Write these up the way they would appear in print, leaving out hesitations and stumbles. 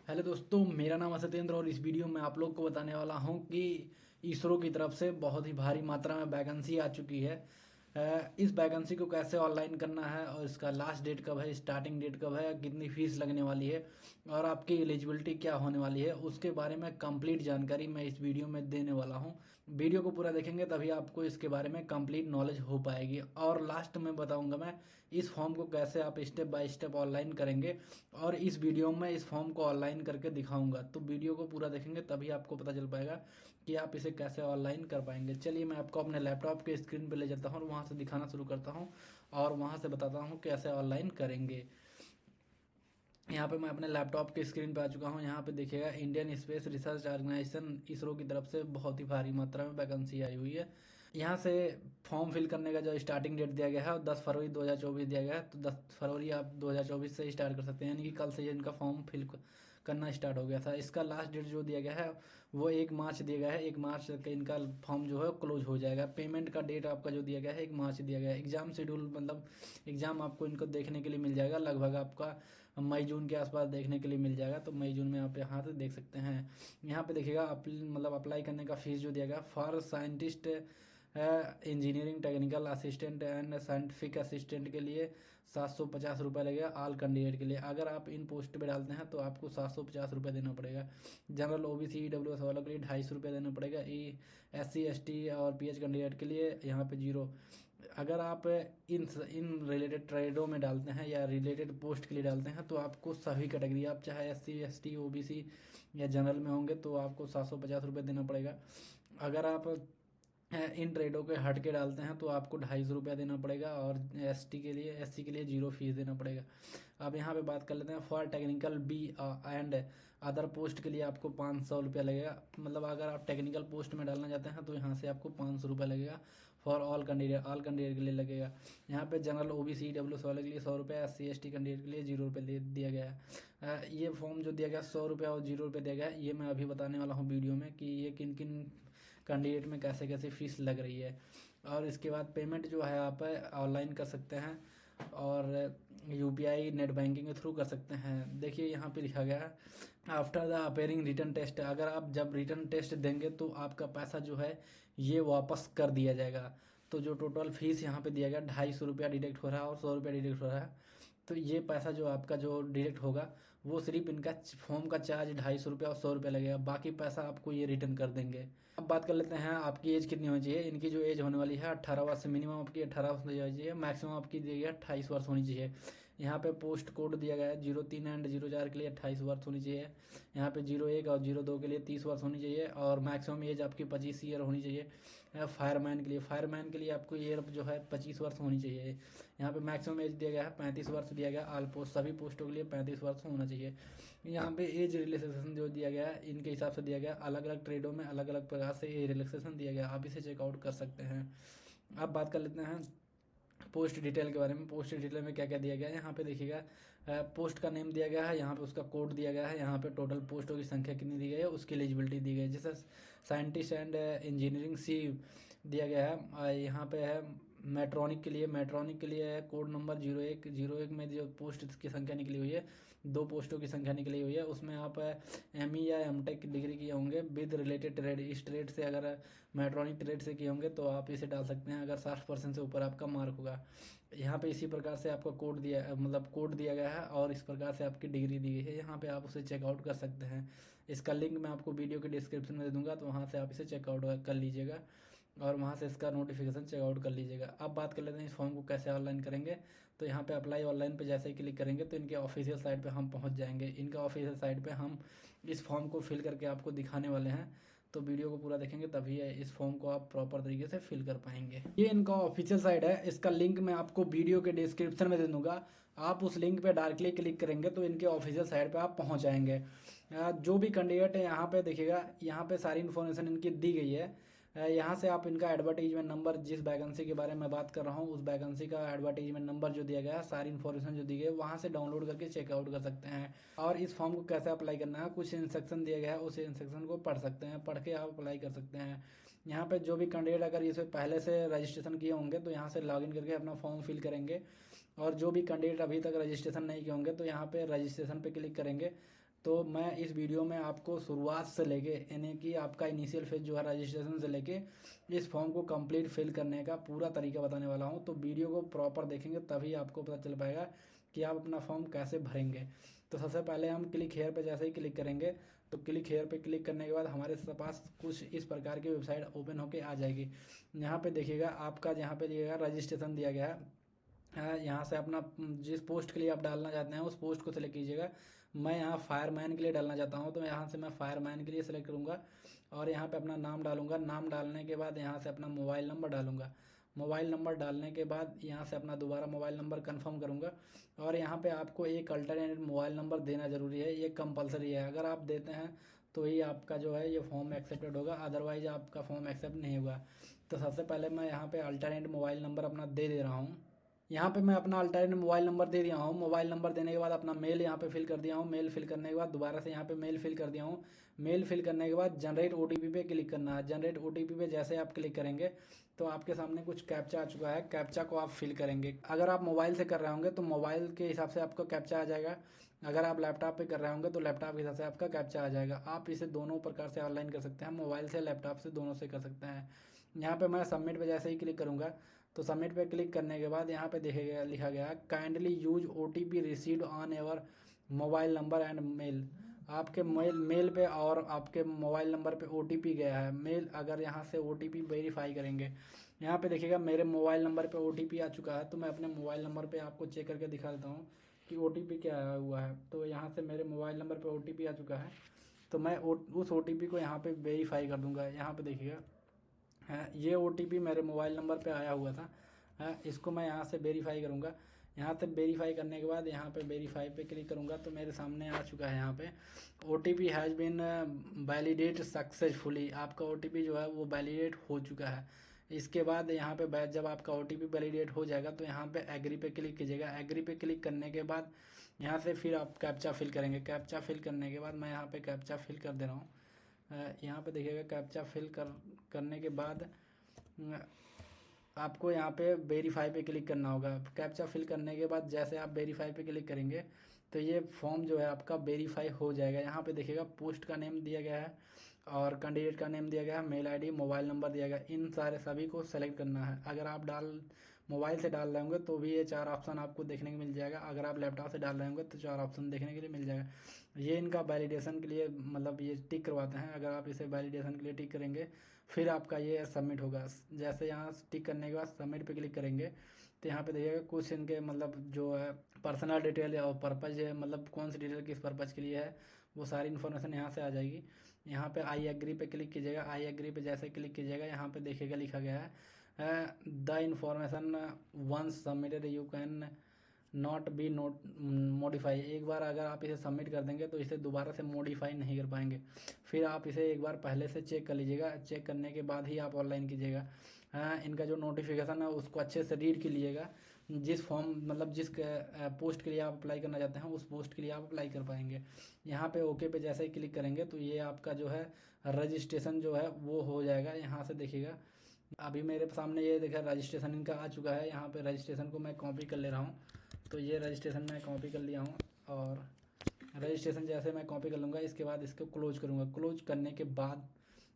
Hello दोस्तों, मेरा नाम है सत्येंद्र और इस वीडियो में आप लोग को बताने वाला हूं कि इसरो की तरफ से बहुत ही भारी मात्रा में वैकेंसी आ चुकी है। इस वैकेंसी को कैसे ऑनलाइन करना है और इसका लास्ट डेट कब है, स्टार्टिंग डेट कब है, कितनी फीस लगने वाली है और आपकी एलिजिबिलिटी क्या होने वाली है, उसके बारे में कंप्लीट जानकारी मैं इस वीडियो में देने वाला हूं। वीडियो को पूरा देखेंगे तभी आपको इसके बारे में कंप्लीट नॉलेज हो पाएगी। और लास्ट में बताऊंगा मैं इस फॉर्म को कैसे आप स्टेप बाय स्टेप ऑनलाइन करेंगे और इस वीडियो में इस फॉर्म को ऑनलाइन करके दिखाऊंगा। तो वीडियो को पूरा देखेंगे तभी आपको पता चल पाएगा कि आप इसे कैसे ऑनलाइन कर पाएंगे। चलिए मैं आपको अपने लैपटॉप के स्क्रीन पे ले जाता हूँ और वहाँ से दिखाना शुरू करता हूँ और वहाँ से बताता हूँ कैसे ऑनलाइन करेंगे। यहाँ पे मैं अपने लैपटॉप के स्क्रीन पे आ चुका हूँ। यहाँ पे देखिएगा Indian Space Research Organisation ISRO की तरफ से बहुत ही भारी मात्रा में वैकेंसी आई हुई है। यहाँ से फॉर्म फिल करने का जो स्टार्टिंग डेट दिया गया है 10 फरवरी 2024 दिया गया है। तो 10 फरवरी आप 2024 से स्टार्ट कर सकते हैं, यानी कि कल से इनका फॉर्म फिल करना स्टार्ट हो गया था। इसका लास्ट डेट जो दिया गया है वो 1 मार्च दिया गया है। 1 मार्च तक इनका फॉर्म जो है क्लोज हो जाएगा। पेमेंट का डेट आपका जो दिया गया है 1 मार्च दिया गया है। एग्जाम शेड्यूल मतलब एग्जाम आपको इनको देखने के लिए मिल जाएगा, लगभग आपका मई जून के आसपास देखने के लिए मिल जाएगा। तो मई जून में आप यहाँ से देख सकते हैं। यहाँ पे देखिएगा मतलब अप्लाई करने का फीस जो दिया गया for scientist, engineering technical assistant and scientific assistant के लिए 750 रुपये लगेगा। ऑल कैंडिडेट के लिए अगर आप इन पोस्ट पे डालते हैं तो आपको 750 रुपये देना पड़ेगा। जनरल ओबीसी ईडब्ल्यूएस वालों के लिए 250 रुपये देना पड़ेगा। SC ST और PH कैंडिडेट के लिए यहाँ पे 0। अगर आप इन रिलेटेड ट्रेडों में डालते हैं या रिलेटेड पोस्ट के लिए डालते हैं तो आपको सभी कैटेगरी, आप चाहे SC ST OBC या जनरल में होंगे तो आपको 750 रुपये देना पड़ेगा। अगर आप इन ट्रेडों के हट के डालते हैं तो आपको 250 रुपया देना पड़ेगा और SC के लिए 0 फीस देना पड़ेगा। अब यहाँ पे बात कर लेते हैं for technical B and other post के लिए आपको 500 रुपया लगेगा। मतलब अगर आप टेक्निकल पोस्ट में डालना चाहते हैं तो यहाँ से आपको 500 रुपया लगेगा। फॉर ऑल कैंडिडेट के लिए लगेगा। यहाँ पे जनरल OBC EWS वाले के लिए 100 रुपया, SC ST कैंडिडेट के लिए 0 रुपये दिया गया है। ये फॉर्म जो दिया गया 100 रुपया और 0 रुपये दिया गया है, ये मैं अभी बताने वाला हूँ वीडियो में कि ये किन किन कैंडिडेट में कैसे कैसे फीस लग रही है। और इसके बाद पेमेंट जो है आप ऑनलाइन कर सकते हैं और UPI नेट बैंकिंग के थ्रू कर सकते हैं। देखिए यहाँ पे लिखा गया है after the appearing written test, अगर आप जब रिटर्न टेस्ट देंगे तो आपका पैसा जो है ये वापस कर दिया जाएगा। तो जो टोटल फीस यहाँ पे दिया गया 250 रुपया डिडक्ट हो रहा है और 100 रुपया डिडक्ट हो रहा है। तो ये पैसा जो आपका जो डिडक्ट होगा वो सिर्फ इनका फॉर्म का चार्ज 250 रुपया और 100 रुपया लगेगा, बाकी पैसा आपको ये रिटर्न कर देंगे। अब बात कर लेते हैं आपकी एज कितनी होनी चाहिए। इनकी जो एज होने वाली है 18 वर्ष, मिनिमम आपकी 18 वर्ष होनी चाहिए, मैक्सिमम आपकी दी गई है 28 वर्ष होनी चाहिए। यहाँ पे पोस्ट कोड दिया गया है 03 एंड 04 के लिए 28 वर्ष होनी चाहिए। यहाँ पे 01 और 02 के लिए 30 वर्ष होनी चाहिए और मैक्सिमम एज आपकी 25 ईयर होनी चाहिए। फायरमैन के लिए आपको ईयर जो है 25 वर्ष होनी चाहिए। यहाँ पे मैक्सिमम एज दिया गया है 35 वर्ष दिया गया। ऑल पोस्ट सभी पोस्टों के लिए 35 वर्ष होना चाहिए। यहाँ पे एज रिलैक्सेशन जो दिया गया है इनके हिसाब से दिया गया, अलग अलग ट्रेडों में अलग अलग प्रकार से एज रिलैक्सेशन दिया गया, आप इसे चेकआउट कर सकते हैं। अब बात कर लेते हैं पोस्ट डिटेल के बारे में। पोस्ट डिटेल में क्या क्या दिया गया है यहाँ पे देखिएगा। पोस्ट का नेम दिया गया है, यहाँ पे उसका कोड दिया गया है, यहाँ पे टोटल पोस्टों की संख्या कितनी दी गई है, उसकी एलिजिबिलिटी दी गई है। जैसे साइंटिस्ट एंड इंजीनियरिंग C दिया गया है। यहाँ पे है मेट्रॉनिक के लिए है कोड नंबर 01 में जो पोस्ट की संख्या निकली हुई है 2 पोस्टों की संख्या निकली हुई है। उसमें आप ME या MTech की डिग्री किए होंगे विद रिलेटेड ट्रेड, इस ट्रेड से अगर मेट्रॉनिक ट्रेड से किए होंगे तो आप इसे डाल सकते हैं अगर 60% से ऊपर आपका मार्क होगा। यहाँ पे इसी प्रकार से आपका कोड दिया मतलब कोड दिया गया है और इस प्रकार से आपकी डिग्री दी गई है। यहाँ पे आप उसे चेकआउट कर सकते हैं। इसका लिंक मैं आपको वीडियो के डिस्क्रिप्शन में दे दूंगा, तो वहाँ से आप इसे चेकआउट कर लीजिएगा और वहाँ से इसका नोटिफिकेशन चेकआउट कर लीजिएगा। अब बात कर लेते हैं इस फॉर्म को कैसे ऑनलाइन करेंगे। तो यहाँ पे अप्लाई ऑनलाइन पे जैसे ही क्लिक करेंगे तो इनके ऑफिशियल साइट पे हम पहुँच जाएंगे। इनका ऑफिशियल साइट पे हम इस फॉर्म को फिल करके आपको दिखाने वाले हैं। तो वीडियो को पूरा देखेंगे तभी इस फॉर्म को आप प्रॉपर तरीके से फिल कर पाएंगे। ये इनका ऑफिशियल साइट है, इसका लिंक मैं आपको वीडियो के डिस्क्रिप्शन में दे दूंगा। आप उस लिंक पे डायरेक्टली क्लिक करेंगे तो इनके ऑफिशियल साइट पे आप पहुंच जाएंगे। जो भी कैंडिडेट है यहाँ पे देखिएगा, यहाँ पे सारी इन्फॉर्मेशन इनकी दी गई है। यहाँ से आप इनका एडवर्टीजमेंट नंबर, जिस वैकेंसी के बारे में बात कर रहा हूँ उस वैकेंसी का एडवर्टीजमेंट नंबर जो दिया गया है, सारी इन्फॉर्मेशन जो दी गई है वहाँ से डाउनलोड करके चेकआउट कर सकते हैं। और इस फॉर्म को कैसे अप्लाई करना है, कुछ इंस्ट्रक्शन दिया गया है, उस इंस्ट्रक्शन को पढ़ सकते हैं, पढ़ के आप अप्लाई कर सकते हैं। यहाँ पे जो भी कैंडिडेट अगर इसे पहले से रजिस्ट्रेशन किए होंगे तो यहाँ से लॉगिन करके अपना फॉर्म फिल करेंगे। और जो भी कैंडिडेट अभी तक रजिस्ट्रेशन नहीं किए होंगे तो यहाँ पे रजिस्ट्रेशन पे क्लिक करेंगे तो मैं इस वीडियो में आपको शुरुआत से लेके यानी कि आपका इनिशियल फेज जो है रजिस्ट्रेशन से लेके इस फॉर्म को कंप्लीट फिल करने का पूरा तरीका बताने वाला हूँ। तो वीडियो को प्रॉपर देखेंगे तभी आपको पता चल पाएगा कि आप अपना फॉर्म कैसे भरेंगे। तो सबसे पहले हम क्लिक हेयर पे जैसे ही क्लिक करेंगे तो क्लिक हेयर पे क्लिक करने के बाद हमारे पास कुछ इस प्रकार की वेबसाइट ओपन होके आ जाएगी। यहाँ पे देखिएगा आपका यहाँ पे दिएगा रजिस्ट्रेशन दिया गया है। यहाँ से अपना जिस पोस्ट के लिए आप डालना चाहते हैं उस पोस्ट को सिलेक्ट कीजिएगा। मैं यहाँ फायरमैन के लिए डालना चाहता हूँ तो यहाँ से मैं फायरमैन के लिए सिलेक्ट करूँगा और यहाँ पे अपना नाम डालूंगा। नाम डालने के बाद यहाँ से अपना मोबाइल नंबर डालूंगा। मोबाइल नंबर डालने के बाद यहाँ से अपना दोबारा मोबाइल नंबर कंफर्म करूँगा और यहाँ पे आपको एक अल्टरनेट मोबाइल नंबर देना ज़रूरी है, ये कंपलसरी है। अगर आप देते हैं तो ही आपका जो है ये फॉर्म एक्सेप्टेड होगा, अदरवाइज आपका फॉर्म एक्सेप्ट नहीं होगा। तो सबसे पहले मैं यहाँ पे अल्टरनेट मोबाइल नंबर अपना दे रहा हूँ। यहाँ पे मैं अपना अल्टरनेट मोबाइल नंबर दे दिया हूँ। मोबाइल नंबर देने के बाद अपना मेल यहाँ पे फिल कर दिया हूँ। मेल फिल करने के बाद दोबारा से यहाँ पे मेल फिल कर दिया हूँ। मेल फिल करने के बाद जनरेट ओटीपी पे क्लिक करना है। जनरेट ओटीपी पे जैसे आप क्लिक करेंगे तो आपके सामने कुछ कैप्चा आ चुका है। कैप्चा को आप फिल करेंगे। अगर आप मोबाइल से कर रहे होंगे तो मोबाइल के हिसाब से आपका कैप्चा आ जाएगा। अगर आप लैपटॉप पे कर रहे होंगे तो लैपटॉप के हिसाब से आपका कैप्चा आ जाएगा। आप इसे दोनों प्रकार से ऑनलाइन कर सकते हैं, मोबाइल से, लैपटॉप से, दोनों से कर सकते हैं। यहाँ पे मैं सबमिट पे जैसे ही क्लिक करूँगा तो सबमिट पे क्लिक करने के बाद यहाँ पे देखेगा लिखा गया है kindly use OTP received on your mobile number and mail. आपके मेल पे और आपके मोबाइल नंबर पे ओटीपी गया है। मेल अगर यहाँ से ओटीपी वेरीफाई करेंगे, यहाँ पे देखिएगा मेरे मोबाइल नंबर पे ओटीपी आ चुका है। तो मैं अपने मोबाइल नंबर पे आपको चेक करके दिखा देता हूँ कि ओटीपी क्या आया हुआ है। तो यहाँ से मेरे मोबाइल नंबर पे ओटीपी आ चुका है। तो मैं उस ओटीपी को यहाँ पे वेरीफाई कर दूंगा। यहाँ पे देखिएगा ये ओटीपी मेरे मोबाइल नंबर पे आया हुआ था। इसको मैं यहाँ से वेरीफाई करूँगा। यहाँ से वेरीफाई करने के बाद यहाँ पे वेरीफाई पे क्लिक करूँगा तो मेरे सामने आ चुका है यहाँ पे OTP has been validate successfully. आपका ओटीपी जो है वो वैलिडेट हो चुका है। इसके बाद यहाँ पे जब आपका ओटीपी वैलिडेट हो जाएगा तो यहाँ पे एग्री पे क्लिक कीजिएगा। एग्री पे क्लिक करने के बाद यहाँ से फिर आप कैप्चा फिल करेंगे। कैप्चा फिल करने के बाद मैं यहाँ पे कैप्चा फिल कर दे रहा हूँ। यहाँ पे देखिएगा कैप्चा फिल करने के बाद आपको यहाँ पे वेरीफाई पे क्लिक करना होगा। कैप्चा फिल करने के बाद जैसे आप वेरीफाई पे क्लिक करेंगे तो ये फॉर्म जो है आपका वेरीफाई हो जाएगा। यहाँ पे देखिएगा पोस्ट का नेम दिया गया है और कैंडिडेट का नेम दिया गया है, मेल आईडी, मोबाइल नंबर दिया गया। इन सारे सभी को सेलेक्ट करना है। अगर आप मोबाइल से डाल रहे होंगे तो भी ये 4 ऑप्शन आपको देखने को मिल जाएगा। अगर आप लैपटॉप से डाल रहे होंगे तो 4 ऑप्शन देखने के लिए मिल जाएगा। ये इनका वैलिडेशन के लिए मतलब ये टिक करवाते हैं। अगर आप इसे वैलिडेशन के लिए टिक करेंगे फिर आपका ये सबमिट होगा। जैसे यहाँ टिक करने के बाद सबमिट पे क्लिक करेंगे तो यहाँ पे देखिएगा कुछ इनके मतलब जो है पर्सनल डिटेल और पर्पज़ है, मतलब कौन सी डिटेल किस पर्पज़ के लिए है वो सारी इन्फॉर्मेशन यहाँ से आ जाएगी। यहाँ पे आई एग्री पे क्लिक कीजिएगा। आई एग्री पे जैसे क्लिक कीजिएगा यहाँ पे देखिएगा लिखा गया है the information once submitted you can not be not modify. एक बार अगर आप इसे सबमिट कर देंगे तो इसे दोबारा से मॉडिफाई नहीं कर पाएंगे। फिर आप इसे एक बार पहले से चेक कर लीजिएगा। चेक करने के बाद ही आप ऑनलाइन कीजिएगा। इनका जो नोटिफिकेशन है उसको अच्छे से रीड कर लीजिएगा। जिस फॉर्म मतलब जिस पोस्ट के लिए आप अप्लाई करना चाहते हैं उस पोस्ट के लिए आप अप्लाई कर पाएंगे। यहाँ पे ओके पे जैसे ही क्लिक करेंगे तो ये आपका जो है रजिस्ट्रेशन जो है वो हो जाएगा। यहाँ से देखिएगा अभी मेरे सामने ये देखा रजिस्ट्रेशन इनका आ चुका है। यहाँ पे रजिस्ट्रेशन को मैं कॉपी कर ले रहा हूँ। तो ये रजिस्ट्रेशन मैं कॉपी कर लिया हूँ और रजिस्ट्रेशन जैसे मैं कॉपी कर लूँगा इसके बाद इसको क्लोज करूँगा। क्लोज करने के बाद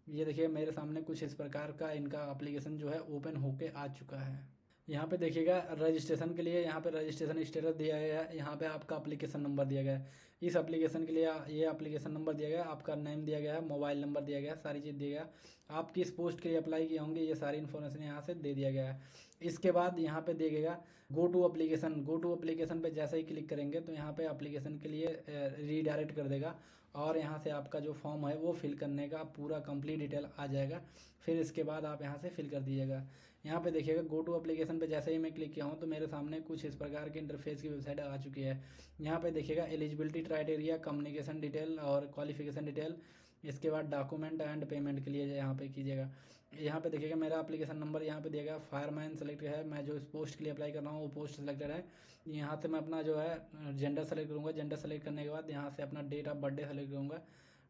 ये देखिए मेरे सामने कुछ इस प्रकार का इनका एप्लीकेशन जो है ओपन होके आ चुका है। यहाँ पे देखिएगा रजिस्ट्रेशन के लिए यहाँ पे रजिस्ट्रेशन स्टेटस दिया गया है। यहाँ पे आपका एप्लीकेशन नंबर दिया गया है। इस एप्लीकेशन के लिए ये एप्लीकेशन नंबर दिया गया है, आपका नेम दिया गया है, मोबाइल नंबर दिया गया है, सारी चीज़ दिया गया है। आप किस पोस्ट के लिए अप्लाई किए होंगे ये सारी इन्फॉर्मेशन यहाँ से दे दिया गया है। इसके बाद यहाँ पे देगा go to application. Go to application पे जैसे ही क्लिक करेंगे तो यहाँ पे एप्लीकेशन के लिए रीडायरेक्ट कर देगा और यहाँ से आपका जो फॉर्म है वो फिल करने का पूरा कंप्लीट डिटेल आ जाएगा। फिर इसके बाद आप यहाँ से फिल कर दीजिएगा। यहाँ पे देखिएगा गो टू एप्लीकेशन पे जैसे ही मैं क्लिक किया हूँ तो मेरे सामने कुछ इस प्रकार के इंटरफेस की वेबसाइट आ चुकी है। यहाँ पे देखिएगा एलिजिबिलिटी क्राइटेरिया, कम्युनिकेशन डिटेल और क्वालिफिकेशन डिटेल। इसके बाद डॉक्यूमेंट एंड पेमेंट के लिए यहाँ पे कीजिएगा। यहाँ पे देखिएगा मेरा एप्लीकेशन नंबर यहाँ पे दिया गया फायरमैन सेलेक्ट है। मैं जो इस पोस्ट के लिए अप्लाई कर रहा हूँ वो पोस्ट सेलेक्टेड है। यहाँ से मैं अपना जो है जेंडर सेलेक्ट करूँगा। जेंडर सेलेक्ट करने के बाद यहाँ से अपना डेट ऑफ बर्थडे सेलेक्ट करूँगा।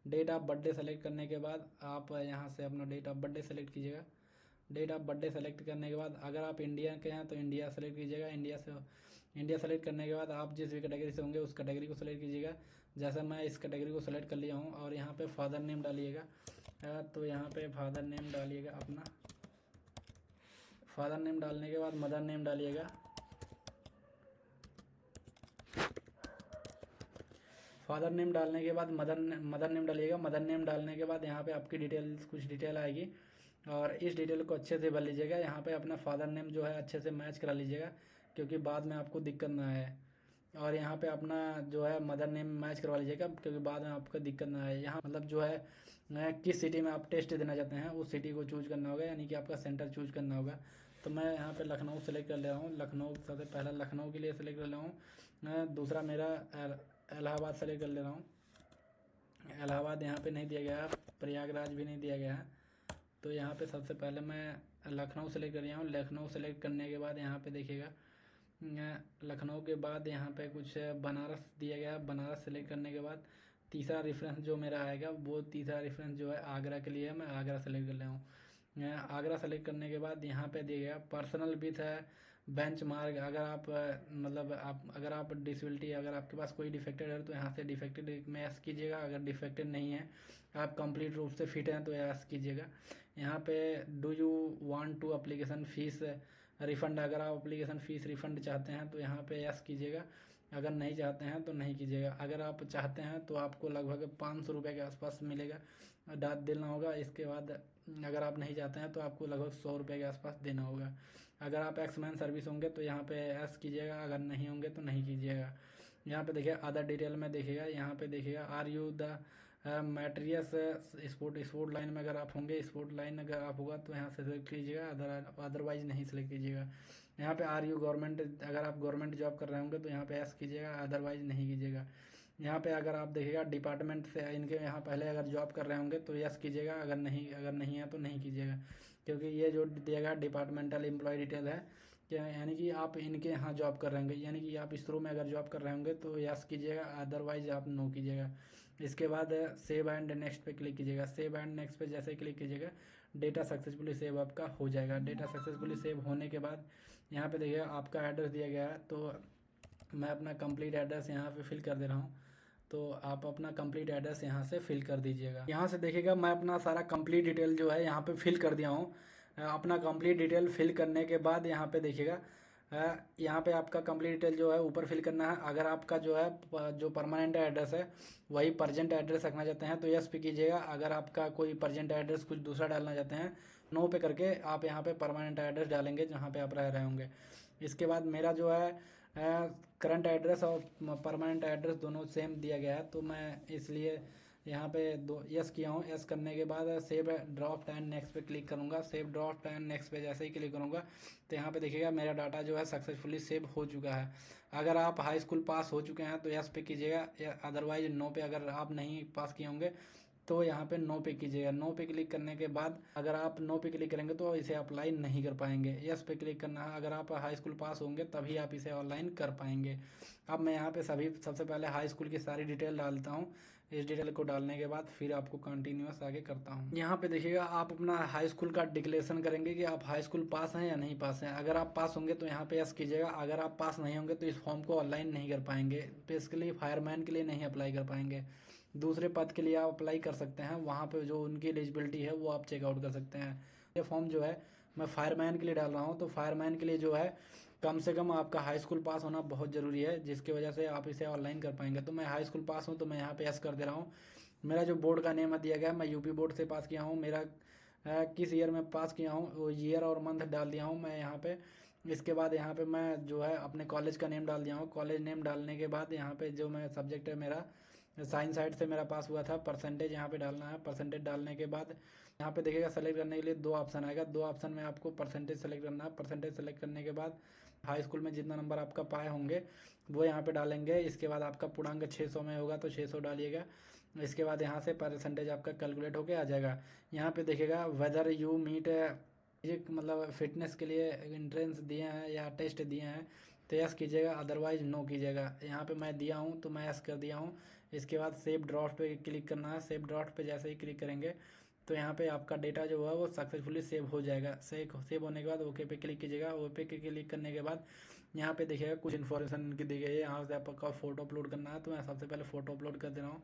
डेट ऑफ बर्थडे सेलेक्ट करने के बाद आप यहाँ से अपना डेट ऑफ बर्थडे सेलेक्ट कीजिएगा। डेट ऑफ बर्थडे सेलेक्ट करने के बाद अगर आप इंडिया के हैं तो इंडिया सेलेक्ट कीजिएगा। इंडिया सेलेक्ट करने के बाद आप जिस भी कैटेगरी से होंगे उस कैटेगरी को सेलेक्ट कीजिएगा। जैसे मैं इस कैटेगरी को सेलेक्ट कर लिया हूँ और यहाँ पे फादर नेम डालिएगा। तो यहाँ पे फादर नेम डालिएगा अपना। फादर नेम डालने के बाद मदर नेम डालिएगा। फादर नेम डालने के बाद मदर नेम डालिएगा। मदर नेम डालने के बाद यहाँ पे आपकी डिटेल्स, कुछ डिटेल आएगी और इस डिटेल को अच्छे से भर लीजिएगा। यहाँ पे अपना फादर नेम जो है अच्छे से मैच करा लीजिएगा, क्योंकि बाद में आपको दिक्कत ना आए। और यहाँ पे अपना जो है मदर नेम मैच करवा लीजिएगा, क्योंकि बाद में आपको दिक्कत ना आए। यहाँ मतलब जो है किस सिटी में आप टेस्ट देना चाहते हैं उस सिटी को चूज करना होगा, यानी कि आपका सेंटर चूज करना होगा। तो मैं यहाँ पे लखनऊ सेलेक्ट कर ले रहा हूँ। लखनऊ सबसे पहला लखनऊ के लिए सेलेक्ट कर ले रहा हूँ। दूसरा मेरा इलाहाबाद सेलेक्ट कर ले रहा हूँ। इलाहाबाद यहाँ पे नहीं दिया गया है, प्रयागराज भी नहीं दिया गया है। तो यहाँ पे सबसे पहले मैं लखनऊ सेलेक्ट कर रहा हूँ। लखनऊ सेलेक्ट करने के बाद यहाँ पे देखिएगा लखनऊ के बाद यहाँ पे कुछ बनारस दिया गया। बनारस सेलेक्ट करने के बाद तीसरा रेफरेंस जो मेरा आएगा वो तीसरा रेफरेंस जो है आगरा के लिए है। मैं आगरा सेलेक्ट कर लिया हूँ। आगरा सेलेक्ट करने के बाद यहाँ पे दिया गया पर्सनल विथ है बेंच मार्क। अगर आप मतलब अगर आप डिसेबिलिटी, अगर आपके पास कोई डिफेक्टेड है तो यहाँ से डिफेक्टेड में यस कीजिएगा। अगर डिफेक्टेड नहीं है, आप कंप्लीट रूप से फिट हैं तो यस कीजिएगा। यहाँ पे do you want to application fees refund, अगर आप एप्लीकेशन फ़ीस रिफ़ंड चाहते हैं तो यहाँ पे यस कीजिएगा। अगर नहीं चाहते हैं तो नहीं कीजिएगा। अगर आप चाहते हैं तो आपको लगभग 500 रुपये के आसपास मिलेगा, डाल देना होगा। इसके बाद अगर आप नहीं चाहते हैं तो आपको लगभग 100 रुपये के आसपास देना होगा। अगर आप एक्समैन सर्विस होंगे तो यहाँ पे एस कीजिएगा, अगर नहीं होंगे तो नहीं कीजिएगा। यहाँ पे देखिए अदर डिटेल में देखिएगा, यहाँ पे देखिएगा are you the mattress support line में अगर आप होंगे, स्पोर्ट लाइन अगर आप होगा तो यहाँ से सेलेक्ट कीजिएगा, अदरवाइज नहीं सेलेक्ट कीजिएगा। यहाँ पे आर यू गवर्नमेंट, अगर आप गवर्नमेंट जॉब कर रहे होंगे तो यहाँ पे एस कीजिएगा, अदरवाइज नहीं कीजिएगा। यहाँ पे अगर आप देखिएगा डिपार्टमेंट से इनके यहाँ पहले अगर जॉब कर रहे होंगे तो यस कीजिएगा, अगर नहीं है तो नहीं कीजिएगा, क्योंकि ये जो दिया गया डिपार्टमेंटल एम्प्लॉय डिटेल है, क्या यानी कि आप इनके यहाँ जॉब कर रहे होंगे, यानी कि आप इसरो में अगर जॉब कर रहे होंगे तो यस कीजिएगा, अदरवाइज आप नो कीजिएगा। इसके बाद सेव एंड नेक्स्ट पे क्लिक कीजिएगा। सेव एंड नेक्स्ट पे जैसे ही क्लिक कीजिएगा डेटा सक्सेसफुली सेव आपका हो जाएगा। डेटा सक्सेसफुली सेव होने के बाद यहाँ पे देखिएगा आपका एड्रेस दिया गया है, तो मैं अपना कंप्लीट एड्रेस यहाँ पे फिल कर दे रहा हूँ। तो आप अपना कंप्लीट एड्रेस यहाँ से फिल कर दीजिएगा। यहाँ से देखिएगा मैं अपना सारा कंप्लीट डिटेल जो है यहाँ पे फिल कर दिया हूँ। अपना कंप्लीट डिटेल फिल करने के बाद यहाँ पे देखिएगा यहाँ पे आपका कंप्लीट डिटेल जो है ऊपर फिल करना है। अगर आपका जो है जो परमानेंट एड्रेस है वही प्रेजेंट एड्रेस रखना चाहते हैं तो यस पे कीजिएगा। अगर आपका कोई प्रेजेंट एड्रेस कुछ दूसरा डालना चाहते हैं नो पे करके आप यहाँ पे परमानेंट एड्रेस डालेंगे जहाँ पे आप रह रहे होंगे। इसके बाद मेरा जो है करंट एड्रेस और परमानेंट एड्रेस दोनों सेम दिया गया है, तो मैं इसलिए यहाँ पे दो यस किया हूँ। यस करने के बाद सेव ड्राफ्ट एंड नेक्स्ट पे क्लिक करूँगा। सेव ड्राफ्ट एंड नेक्स्ट पे जैसे ही क्लिक करूँगा तो यहाँ पे देखिएगा मेरा डाटा जो है सक्सेसफुली सेव हो चुका है। अगर आप हाई स्कूल पास हो चुके हैं तो यस पे कीजिएगा, अदरवाइज नो पे। अगर आप नहीं पास किए होंगे तो यहाँ पे नो पे कीजिएगा। नो पे क्लिक करने के बाद अगर आप नो पे क्लिक करेंगे तो इसे अप्लाई नहीं कर पाएंगे। यस पे क्लिक करना है, अगर आप हाई स्कूल पास होंगे तभी आप इसे ऑनलाइन कर पाएंगे। अब मैं यहाँ पे सबसे पहले हाई स्कूल की सारी डिटेल डालता हूँ। इस डिटेल को डालने के बाद फिर आपको कंटिन्यूअस आगे करता हूँ। यहाँ पे देखिएगा आप अपना हाई स्कूल का डिक्लेरेशन करेंगे कि आप हाई स्कूल पास हैं या नहीं पास हैं। अगर आप पास होंगे तो यहाँ पे यस कीजिएगा, अगर आप पास नहीं होंगे तो इस फॉर्म को ऑनलाइन नहीं कर पाएंगे। बेसिकली फायरमैन के लिए नहीं अप्लाई कर पाएंगे। दूसरे पद के लिए आप अप्लाई कर सकते हैं, वहाँ पे जो उनकी एलिजिबिलिटी है वो आप चेकआउट कर सकते हैं। ये फॉर्म जो है मैं फायरमैन के लिए डाल रहा हूँ, तो फायरमैन के लिए जो है कम से कम आपका हाई स्कूल पास होना बहुत ज़रूरी है, जिसकी वजह से आप इसे ऑनलाइन कर पाएंगे। तो मैं हाई स्कूल पास हूँ तो मैं यहाँ पे यस कर दे रहा हूँ। मेरा जो बोर्ड का नेम दिया गया, मैं यूपी बोर्ड से पास किया हूँ। मेरा किस ईयर में पास किया हूँ वो ईयर और मंथ डाल दिया हूँ मैं यहाँ पे। इसके बाद यहाँ पे मैं जो है अपने कॉलेज का नेम डाल दिया हूँ। कॉलेज नेम डालने के बाद यहाँ पे जो मैं सब्जेक्ट है मेरा साइंस साइड से मेरा पास हुआ था, परसेंटेज यहाँ पे डालना है। परसेंटेज डालने के बाद यहाँ पे देखिएगा सेलेक्ट करने के लिए दो ऑप्शन आएगा। दो ऑप्शन में आपको परसेंटेज सेलेक्ट करना है। परसेंटेज सेलेक्ट करने के बाद हाई स्कूल में जितना नंबर आपका पाए होंगे वो यहाँ पे डालेंगे। इसके बाद आपका पूर्णांक 600 में होगा तो 600 डालिएगा। इसके बाद यहाँ से परसेंटेज आपका कैलकुलेट होके आ जाएगा। यहाँ पे देखिएगा वेदर यू मीट ये मतलब फिटनेस के लिए एंट्रेंस दिए हैं या टेस्ट दिए हैं तो यस कीजिएगा, अदरवाइज नो कीजिएगा। यहाँ पे मैं दिया हूँ तो मैं यस कर दिया हूँ। इसके बाद सेव ड्राफ्ट पे क्लिक करना है। सेव ड्राफ्ट पे जैसे ही क्लिक करेंगे तो यहाँ पे आपका डेटा जो है वो सक्सेसफुली सेव हो जाएगा। सेव होने के बाद ओके पे क्लिक कीजिएगा। ओके पे क्लिक करने के बाद यहाँ पे देखिएगा कुछ इन्फॉर्मेशन इनकी दी गई है। यहाँ से आपका फ़ोटो अपलोड करना है, तो मैं सबसे पहले फ़ोटो अपलोड कर दे रहा हूँ।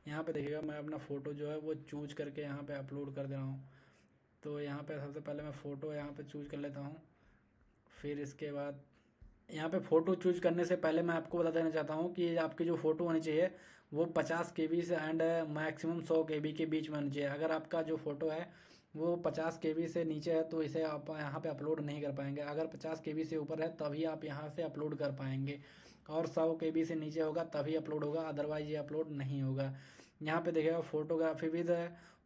यहाँ पे देखिएगा मैं अपना फ़ोटो जो है वो चूज करके यहाँ पे अपलोड कर दे रहा हूँ। तो यहाँ पे सबसे पहले मैं फ़ोटो यहाँ पे चूज कर लेता हूँ। फिर इसके बाद यहाँ पे फ़ोटो चूज करने से पहले मैं आपको बता देना चाहता हूँ कि आपकी जो फ़ोटो होनी चाहिए वो 50 KB से एंड मैक्सिमम 100 KB के बीच में होनी चाहिए। अगर आपका जो फ़ोटो है वो 50 KB से नीचे है तो इसे आप यहाँ पे अपलोड नहीं कर पाएंगे। अगर 50 KB से ऊपर है तभी आप यहाँ से अपलोड कर पाएंगे, और 100 KB से नीचे होगा तभी अपलोड होगा, अदरवाइज ये अपलोड नहीं होगा। यहाँ पे देखिएगा फोटोग्राफी विद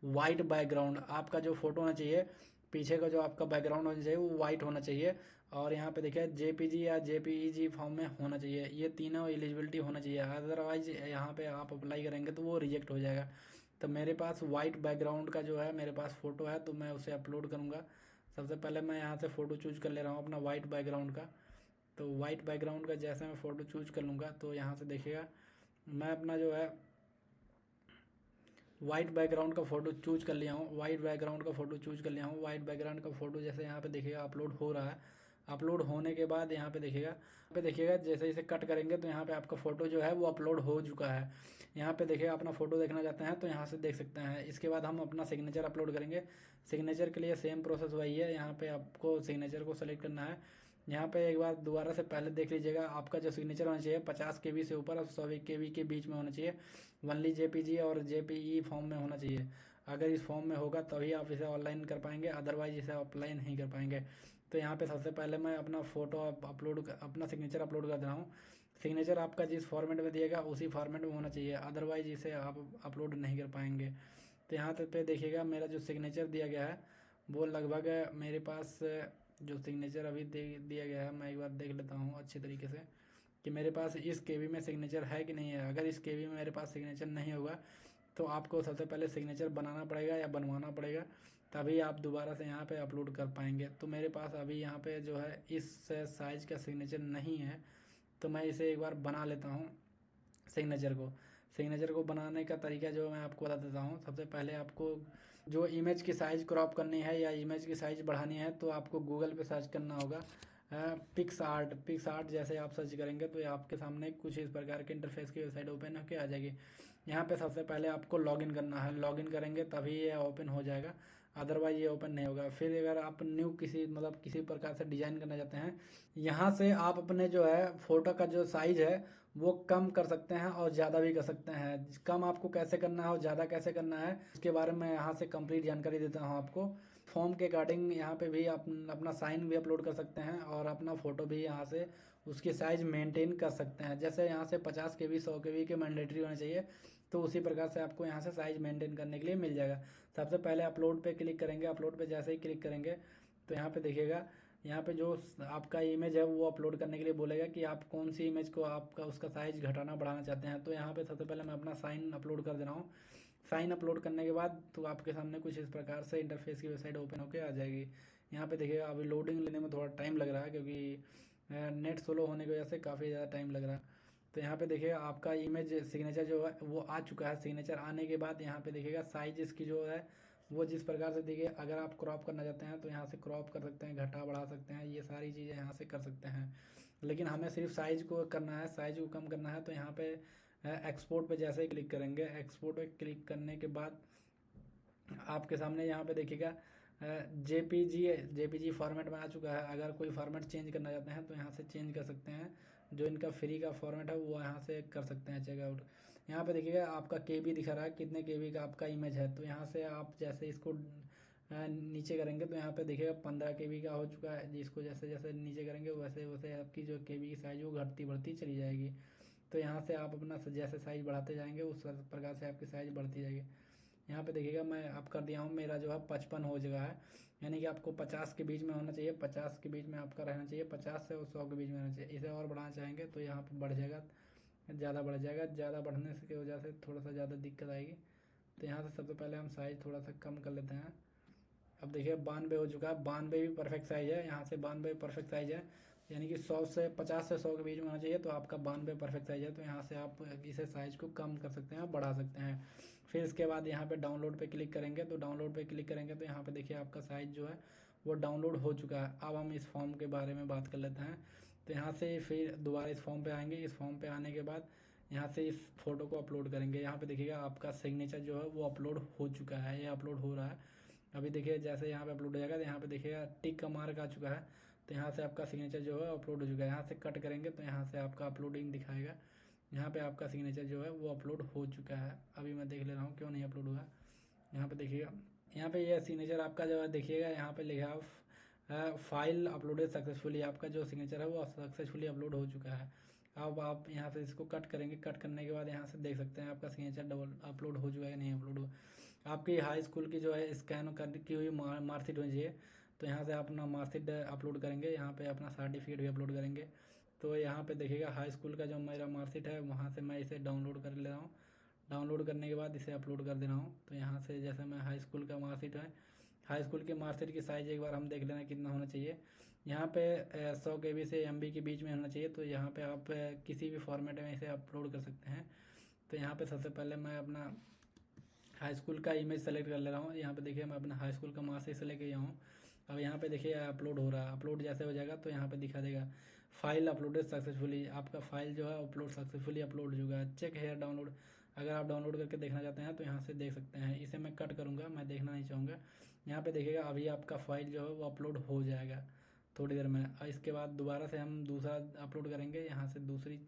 वाइट बैकग्राउंड, आपका जो फ़ोटो होना चाहिए पीछे का जो आपका बैकग्राउंड होना चाहिए वो वाइट होना चाहिए। और यहाँ पे देखिए JPG या JPEG फॉर्म में होना चाहिए, ये तीनों एलिजिबिलिटी होना चाहिए, अदरवाइज यहाँ पे आप अप्लाई करेंगे तो वो रिजेक्ट हो जाएगा। तो मेरे पास वाइट बैकग्राउंड का जो है मेरे पास फ़ोटो है, तो मैं उसे अपलोड करूँगा। सबसे पहले मैं यहाँ से फ़ोटो चूज कर ले रहा हूँ अपना वाइट बैकग्राउंड का। तो वाइट बैकग्राउंड का जैसे मैं फ़ोटो चूज कर लूँगा तो यहाँ से देखिएगा मैं अपना जो है वाइट बैकग्राउंड का फ़ोटो चूज कर लिया हूँ। वाइट बैकग्राउंड का फ़ोटो चूज कर लिया हूँ। वाइट बैकग्राउंड का फ़ोटो जैसे यहाँ पे देखिएगा अपलोड हो रहा है। अपलोड होने के बाद यहाँ पे देखिएगा जैसे इसे कट करेंगे तो यहाँ पे आपका फ़ोटो जो है वो अपलोड हो चुका है। यहाँ पे देखिएगा अपना फ़ोटो देखना चाहते हैं तो यहाँ से देख सकते हैं। इसके बाद हम अपना सिग्नेचर अपलोड करेंगे। सिग्नेचर के लिए सेम प्रोसेस वही है, यहाँ पे आपको सिग्नेचर को सेलेक्ट करना है। यहाँ पे एक बार दोबारा से पहले देख लीजिएगा, आपका जो सिग्नेचर होना चाहिए 50 KB से ऊपर और 100 KB के बीच में होना चाहिए। वनली JPG और JPE फॉर्म में होना चाहिए। अगर इस फॉर्म में होगा तभी आप इसे ऑनलाइन कर पाएंगे, अदरवाइज इसे अप्लाई नहीं कर पाएंगे। तो यहाँ पे सबसे पहले मैं अपना फ़ोटो अपना सिग्नेचर अपलोड कर दे रहा हूँ। सिग्नेचर आपका जिस फॉर्मेट में दिएगा उसी फॉर्मेट में होना चाहिए, अदरवाइज इसे आप अपलोड नहीं कर पाएंगे। तो यहाँ तक पे देखिएगा मेरा जो सिग्नेचर दिया गया है वो लगभग मेरे पास जो सिग्नेचर अभी दिया गया है, मैं एक बार देख लेता हूँ अच्छे तरीके से कि मेरे पास इस KB में सिग्नेचर है कि नहीं है। अगर इस KB में मेरे पास सिग्नेचर नहीं होगा तो आपको सबसे पहले सिग्नेचर बनाना पड़ेगा या बनवाना पड़ेगा, तभी आप दोबारा से यहाँ पे अपलोड कर पाएंगे। तो मेरे पास अभी यहाँ पे जो है इस साइज़ का सिग्नेचर नहीं है, तो मैं इसे एक बार बना लेता हूँ सिग्नेचर को बनाने का तरीका जो मैं आपको बता देता हूँ। सबसे पहले आपको जो इमेज की साइज़ क्रॉप करनी है या इमेज की साइज़ बढ़ानी है तो आपको गूगल पे सर्च करना होगा पिक्स आर्ट जैसे आप सर्च करेंगे तो ये आपके सामने कुछ इस प्रकार के इंटरफेस की वेबसाइट ओपन होकर आ जाएगी। यहाँ पे सबसे पहले आपको लॉगिन करना है, लॉगिन करेंगे तभी ये ओपन हो जाएगा, अदरवाइज ये ओपन नहीं होगा। फिर अगर आप न्यू किसी प्रकार से डिजाइन करना चाहते हैं, यहाँ से आप अपने जो है फोटो का जो साइज है वो कम कर सकते हैं और ज़्यादा भी कर सकते हैं। कम आपको कैसे करना है और ज़्यादा कैसे करना है इसके बारे में यहाँ से कंप्लीट जानकारी देता हूँ आपको। फॉर्म के अकॉर्डिंग यहाँ पे भी आप अपना साइन भी अपलोड कर सकते हैं और अपना फ़ोटो भी यहाँ से उसकी साइज़ मेंटेन कर सकते हैं। जैसे यहाँ से 50 KB 100 KB के मैंडेटरी होने चाहिए, तो उसी प्रकार से आपको यहाँ से साइज़ मेंटेन करने के लिए मिल जाएगा। सबसे पहले अपलोड पे क्लिक करेंगे। अपलोड पे जैसे ही क्लिक करेंगे तो यहाँ पे देखिएगा यहाँ पे जो आपका इमेज है वो अपलोड करने के लिए बोलेगा कि आप कौन सी इमेज को आपका उसका साइज़ घटाना बढ़ाना चाहते हैं। तो यहाँ पे सबसे पहले मैं अपना साइन अपलोड कर दे रहा हूँ। साइन अपलोड करने के बाद तो आपके सामने कुछ इस प्रकार से इंटरफेस की वेबसाइट ओपन होकर आ जाएगी। यहाँ पे देखिएगा अभी लोडिंग लेने में थोड़ा टाइम लग रहा है क्योंकि नेट स्लो होने की वजह से काफ़ी ज़्यादा टाइम लग रहा है। तो यहाँ पे देखिएगा आपका इमेज सिग्नेचर जो है वो आ चुका है। सिग्नेचर आने के बाद यहाँ पे देखिएगा साइज इसकी जो है वो जिस प्रकार से देखिए, अगर आप क्रॉप करना चाहते हैं तो यहाँ से क्रॉप कर सकते हैं, घटा बढ़ा सकते हैं, ये सारी चीज़ें यहाँ से कर सकते हैं। लेकिन हमें सिर्फ साइज़ को करना है, साइज़ को कम करना है। तो यहाँ पे एक्सपोर्ट पे जैसे ही क्लिक करेंगे, एक्सपोर्ट पे क्लिक करने के बाद आपके सामने यहाँ पे देखिएगा जेपीजी फॉर्मेट में आ चुका है। अगर कोई फॉर्मेट चेंज करना चाहते हैं तो यहाँ से चेंज कर सकते हैं। जो इनका फ्री का फॉर्मेट है वो यहाँ से कर सकते हैं चेकआउट। यहाँ पे देखिएगा आपका KB दिखा रहा है, कितने KB का आपका इमेज है। तो यहाँ से आप जैसे इसको नीचे करेंगे तो यहाँ पे देखिएगा 15 KB का हो चुका है। जिसको जैसे जैसे नीचे करेंगे वैसे वैसे आपकी जो KB की साइज वो घटती बढ़ती चली जाएगी। तो यहाँ से आप अपना जैसे साइज बढ़ाते जाएंगे उस प्रकार से आपकी साइज बढ़ती जाएगी। यहाँ पे देखिएगा मैं आप कर दिया हूँ, मेरा जो है 55 हो जगह है, यानी कि आपको 50 के बीच में होना चाहिए। 50 के बीच में आपका रहना चाहिए, 50 से और 100 के बीच में रहना चाहिए। इसे और बढ़ाना चाहेंगे तो यहाँ पर बढ़ जाएगा, ज़्यादा बढ़ जाएगा। ज़्यादा बढ़ने की वजह से थोड़ा सा ज़्यादा दिक्कत आएगी। तो यहाँ से सबसे पहले हम साइज़ थोड़ा सा कम कर लेते हैं। अब देखिए 92 हो चुका है, 92 भी परफेक्ट साइज़ है। यहाँ से 92 परफेक्ट साइज़ है, यानी कि 50 से 100 के बीच में होना चाहिए। तो आपका 92 परफेक्ट साइज़ है। तो यहाँ से आप इसे साइज़ को कम कर सकते हैं, बढ़ा सकते हैं। फिर इसके बाद यहाँ पे डाउनलोड पे क्लिक करेंगे। तो डाउनलोड पे क्लिक करेंगे तो यहाँ पे देखिए आपका साइज़ जो है वो डाउनलोड हो चुका है। अब हम इस फॉर्म के बारे में बात कर लेते हैं। तो यहाँ से फिर दोबारा इस फॉर्म पे आएंगे। इस फॉर्म पे आने के बाद यहाँ से इस फोटो को अपलोड करेंगे। यहाँ पे देखिएगा आपका सिग्नेचर जो है वो अपलोड हो चुका है, ये अपलोड हो रहा है। अभी देखिए जैसे यहाँ पे अपलोड हो जाएगा तो यहाँ पे देखिएगा टिक का मार्क आ चुका है। तो यहाँ से आपका सिग्नेचर जो है अपलोड हो चुका है। यहाँ से कट करेंगे तो यहाँ से आपका अपलोडिंग दिखाएगा। यहाँ पे आपका सिग्नेचर जो है वो अपलोड हो चुका है। अभी मैं देख ले रहा हूँ क्यों नहीं अपलोड हुआ। यहाँ पे देखिएगा, यहाँ पे ये सिग्नेचर आपका जो है देखिएगा, यहाँ पे लिखा है फाइल अपलोडेड सक्सेसफुली। आपका जो सिग्नेचर है वो सक्सेसफुली अपलोड हो चुका है। अब आप यहाँ से इसको कट करेंगे। कट करने के बाद यहाँ से देख सकते हैं आपका सिग्नेचर डबल अपलोड हो चुका है, नहीं अपलोड हुआ। आपकी हाई स्कूल की जो है स्कैन की हुई मार्कशीट होनी चाहिए। तो यहाँ से अपना मार्कशीट अपलोड करेंगे, यहाँ पे अपना सर्टिफिकेट भी अपलोड करेंगे। तो यहाँ पे देखिएगा हाई स्कूल का जो मेरा मार्कशीट है वहाँ से मैं इसे डाउनलोड कर ले रहा हूँ। डाउनलोड करने के बाद इसे अपलोड कर दे रहा हूँ। तो यहाँ से जैसे मैं हाई स्कूल का मार्कशीट है, हाई स्कूल की मार्कशीट की साइज़ एक बार हम देख लेना कितना होना चाहिए। यहाँ पे 100 KB से MB के बीच में होना चाहिए। तो यहाँ पे आप किसी भी फॉर्मेट में इसे अपलोड कर सकते हैं। तो यहाँ पे सबसे पहले मैं अपना हाई स्कूल का इमेज सेलेक्ट कर ले रहा हूँ। यहाँ पे देखिए मैं अपना हाई स्कूल का मार्कशीट से लेके आया हूँ। अब यहाँ पे देखिए अपलोड हो रहा है। अपलोड जैसे हो जाएगा तो यहाँ पे दिखा देगा फाइल अपलोडेड सक्सेसफुली। आपका फाइल जो है अपलोड सक्सेसफुली अपलोड हो चुका है। Check here download. अगर आप डाउनलोड करके देखना चाहते हैं तो यहाँ से देख सकते हैं। इसे मैं कट करूँगा, मैं देखना नहीं चाहूँगा। यहाँ पे देखिएगा अभी आपका फाइल जो है वो अपलोड हो जाएगा थोड़ी देर में। इसके बाद दोबारा से हम दूसरा अपलोड करेंगे। यहाँ से दूसरी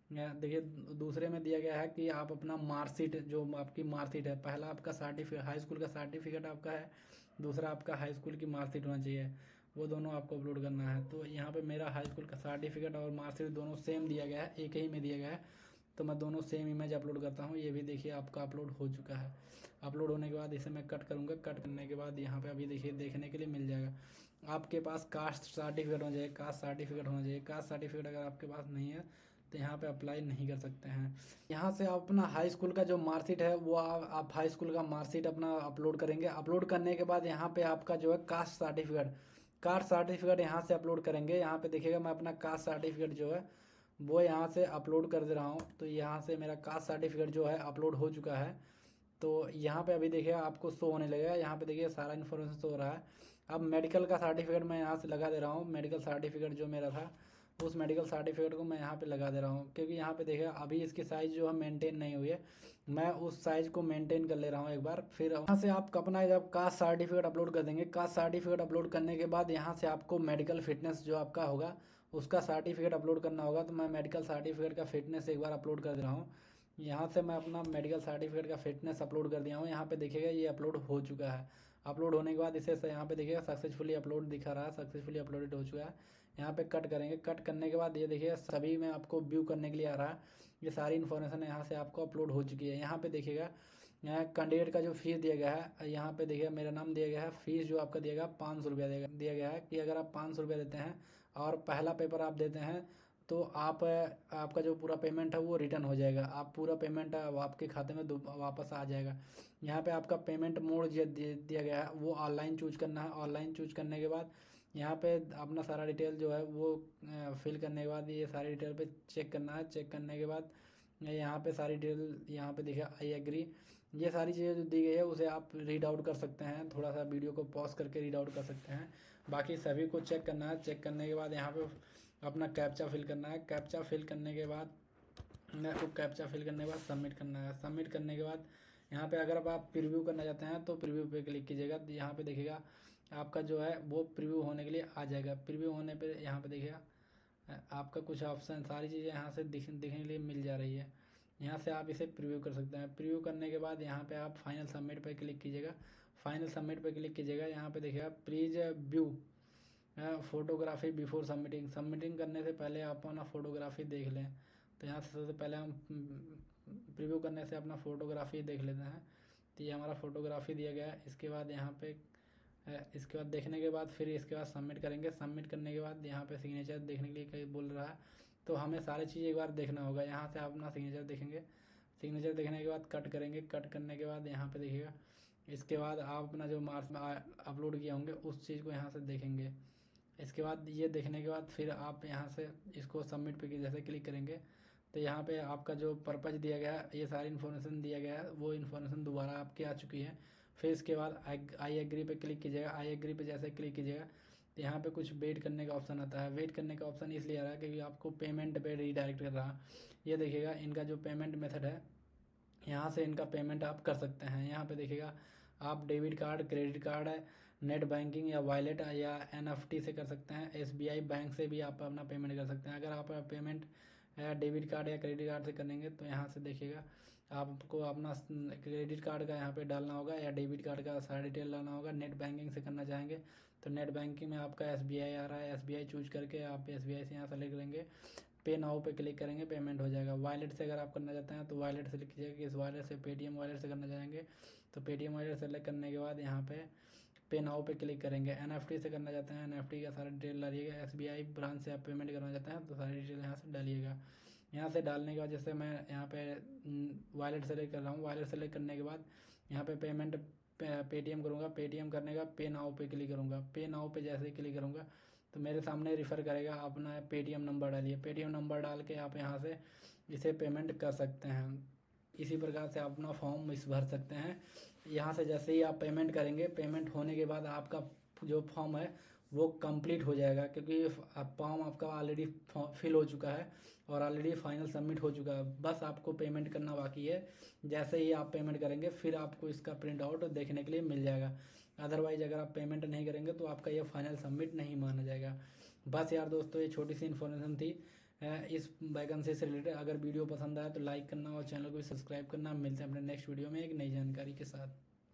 देखिए दूसरे में दिया गया है कि आप अपना मार्कशीट, जो आपकी मार्कशीट है, पहला आपका सर्टिफिकेट हाई स्कूल का सर्टिफिकेट आपका है, दूसरा आपका हाई स्कूल की मार्कशीट होना चाहिए। वो दोनों आपको अपलोड करना है। तो यहाँ पे मेरा हाई स्कूल का सर्टिफिकेट और मार्कशीट दोनों सेम दिया गया है, एक ही में दिया गया है। तो मैं दोनों सेम इमेज अपलोड करता हूँ। ये भी देखिए आपका अपलोड हो चुका है। अपलोड होने के बाद इसे मैं कट करूँगा। कट करने के बाद यहाँ पे अभी देखिए देखने के लिए मिल जाएगा। आपके पास कास्ट सर्टिफिकेट होना चाहिए, कास्ट सर्टिफिकेट होना चाहिए। कास्ट सर्टिफिकेट अगर आपके पास नहीं है तो यहाँ पे अप्लाई नहीं कर सकते हैं। यहाँ से आप अपना हाई स्कूल का जो मार्कशीट है वो आप हाई स्कूल का मार्कशीट अपना अपलोड करेंगे। अपलोड करने के बाद यहाँ पे आपका जो है कास्ट सर्टिफिकेट यहाँ से अपलोड करेंगे। यहाँ पे देखिएगा मैं अपना कास्ट सर्टिफिकेट जो है वो यहाँ से अपलोड कर दे रहा हूँ। तो यहाँ से मेरा कास्ट सर्टिफिकेट जो है अपलोड हो चुका है। तो यहाँ पे अभी देखिएगा आपको शो होने लगेगा। यहाँ पे देखिए सारा इन्फॉर्मेशन शो हो रहा है। अब मेडिकल का सर्टिफिकेट मैं यहाँ से लगा दे रहा हूँ। मेडिकल सर्टिफिकेट जो मेरा था उस मेडिकल सर्टिफिकेट को मैं यहाँ पे लगा दे रहा हूँ, क्योंकि यहाँ पे देखिए अभी इसकी साइज़ जो है मेंटेन नहीं हुई है। मैं उस साइज़ को मेंटेन कर ले रहा हूँ एक बार। फिर यहाँ से आप अपना जब कास्ट सर्टिफिकेट अपलोड कर देंगे, कास्ट सर्टिफिकेट अपलोड करने के बाद यहाँ से आपको मेडिकल फिटनेस जो आपका होगा उसका सर्टिफिकेट अपलोड करना होगा। तो मैं मेडिकल सर्टिफिकेट का फिटनेस एक बार अपलोड कर दे रहा हूँ। यहाँ से मैं अपना मेडिकल सर्टिफिकेट का फिटनेस अपलोड कर दिया हूँ। यहाँ पे देखिएगा ये अपलोड हो चुका है। अपलोड होने के बाद इसे यहाँ पे देखिएगा सक्सेसफुली अपलोड दिखा रहा है, सक्सेसफुली अपलोडेड हो चुका है। यहाँ पे कट करेंगे। कट करने के बाद ये देखिए सभी में आपको व्यू करने के लिए आ रहा है। ये सारी इन्फॉर्मेशन यहाँ से आपको अपलोड हो चुकी है। यहाँ पे देखिएगा यहाँ कैंडिडेट का जो फीस दिया गया है, यहाँ पे देखिए मेरा नाम दिया गया है। फीस जो आपका दिया गया 500 रुपया दिया गया है कि अगर आप 500 रुपया देते हैं और पहला पेपर आप देते हैं तो आपका जो पूरा पेमेंट है वो रिटर्न हो जाएगा। आप पूरा पेमेंट आपके खाते में वापस आ जाएगा। यहाँ पे आपका पेमेंट मोड दिया गया है वो ऑनलाइन चूज करना है। ऑनलाइन चूज करने के बाद यहाँ पे अपना सारा डिटेल जो है वो फिल करने के बाद ये सारी डिटेल पे चेक करना है। चेक करने के बाद यहाँ पे सारी डिटेल यहाँ पे देखिए आई एग्री। ये सारी चीज़ें जो दी गई है उसे आप रीड आउट कर सकते हैं। थोड़ा सा वीडियो को पॉज करके रीड आउट कर सकते हैं। बाकी सभी को चेक करना है। चेक करने के बाद यहाँ पे अपना कैप्चा फिल करना है। कैप्चा फिल करने के बाद कैप्चा फिल करने के बाद सबमिट करना है। सबमिट करने के बाद यहाँ पे अगर आप प्रीव्यू करना चाहते हैं तो प्रीव्यू पे क्लिक कीजिएगा। यहाँ पे देखिएगा आपका जो है वो प्रीव्यू होने के लिए आ जाएगा। प्रीव्यू होने पे यहाँ पे देखिएगा आपका कुछ ऑप्शन सारी चीज़ें यहाँ से दिखने के लिए मिल जा रही है। यहाँ से आप इसे प्रीव्यू कर सकते हैं। प्रीव्यू करने के बाद यहाँ पे आप फाइनल सबमिट पे क्लिक कीजिएगा। फाइनल सबमिट पे क्लिक कीजिएगा। यहाँ पे देखिएगा please view photography before submitting. Submitting करने से पहले आप अपना फ़ोटोग्राफी देख लें। तो यहाँ से सबसे पहले हम प्रीव्यू करने से अपना फ़ोटोग्राफी देख लेते हैं। तो ये हमारा फ़ोटोग्राफी दिया गया है। इसके बाद यहाँ पे इसके बाद देखने के बाद फिर इसके बाद सबमिट करेंगे। सबमिट करने के बाद यहाँ पे सिग्नेचर देखने के लिए कहीं बोल रहा है तो हमें सारी चीज़ एक बार देखना होगा। यहाँ से आप अपना सिग्नेचर देखेंगे। सिग्नेचर देखने के बाद कट करेंगे। कट करने के बाद यहाँ पे देखिएगा इसके बाद आप अपना जो मार्क्स अपलोड किया होंगे उस चीज़ को यहाँ से देखेंगे। इसके बाद ये देखने के बाद फिर आप यहाँ से इसको सबमिट पे जैसे क्लिक करेंगे तो यहाँ पे आपका जो पर्पज़ दिया गया है, ये सारी इन्फॉर्मेशन दिया गया है, वो इन्फॉर्मेशन दोबारा आपके आ चुकी है। फिर इसके बाद आई एग्री पे क्लिक कीजिएगा। आई एग्री पे जैसे क्लिक कीजिएगा तो यहाँ पे कुछ वेट करने का ऑप्शन आता है। वेट करने का ऑप्शन इसलिए आ रहा है क्योंकि आपको पेमेंट पे रीडायरेक्ट कर रहा है। ये देखिएगा इनका जो पेमेंट मेथड है, यहाँ से इनका पेमेंट आप कर सकते हैं। यहाँ पे देखिएगा आप डेबिट कार्ड, क्रेडिट कार्ड है, नेट बैंकिंग या वॉलेट या एनएफटी से कर सकते हैं। एसबीआई बैंक से भी आप अपना पेमेंट कर सकते हैं। अगर आप पेमेंट डेबिट कार्ड या क्रेडिट कार्ड से करेंगे तो यहाँ से देखिएगा आपको अपना क्रेडिट कार्ड का यहाँ पे डालना होगा या डेबिट कार्ड का सारा डिटेल डालना होगा। नेट बैंकिंग से करना चाहेंगे तो नेट बैंकिंग में आपका एसबीआई आ रहा है, एसबीआई चूज करके आप एसबीआई से यहाँ सेलेक्ट करेंगे, पे नाउ पे क्लिक करेंगे, पेमेंट हो जाएगा। वॉलेट से अगर आप करना चाहते हैं तो वॉलेट से लिखिएगा कि इस वॉलेट से पेटीएम वॉलेट से करना चाहेंगे तो पेटीएम वॉलेट सेलेक्ट करने के बाद यहाँ पे नाउ पे क्लिक करेंगे। एनएफटी से करना चाहते हैं एनएफटी का सारा डिटेल डालिएगा। एसबीआई ब्रांच से आप पेमेंट करना चाहते हैं तो सारी डिटेल यहाँ से डालिएगा। यहाँ से डालने के बाद जैसे मैं यहाँ पे वॉलेट सेलेक्ट कर रहा हूँ, वॉलेट सेलेक्ट करने के बाद यहाँ पे पेमेंट पेटीएम करूँगा। पेटीएम करने का पे नाउ पे क्लिक करूँगा। पे नाउ पे जैसे ही क्लिक करूँगा तो मेरे सामने रिफ़र करेगा, अपना पेटीएम नंबर डालिए। पेटीएम नंबर डाल के आप यहाँ से इसे पेमेंट कर सकते हैं। इसी प्रकार से आप अपना फॉर्म इस भर सकते हैं। यहाँ से जैसे ही आप पेमेंट करेंगे, पेमेंट होने के बाद आपका जो फॉर्म है वो कंप्लीट हो जाएगा, क्योंकि फॉर्म आपका ऑलरेडी फिल हो चुका है और ऑलरेडी फाइनल सबमिट हो चुका है। बस आपको पेमेंट करना बाकी है। जैसे ही आप पेमेंट करेंगे फिर आपको इसका प्रिंट आउट देखने के लिए मिल जाएगा। अदरवाइज अगर आप पेमेंट नहीं करेंगे तो आपका ये फाइनल सबमिट नहीं माना जाएगा। बस यार दोस्तों, ये छोटी सी इन्फॉर्मेशन थी इस वैकेंसी से रिलेटेड। अगर वीडियो पसंद आया तो लाइक करना और चैनल को भी सब्सक्राइब करना। मिलते हैं अपने नेक्स्ट वीडियो में एक नई जानकारी के साथ।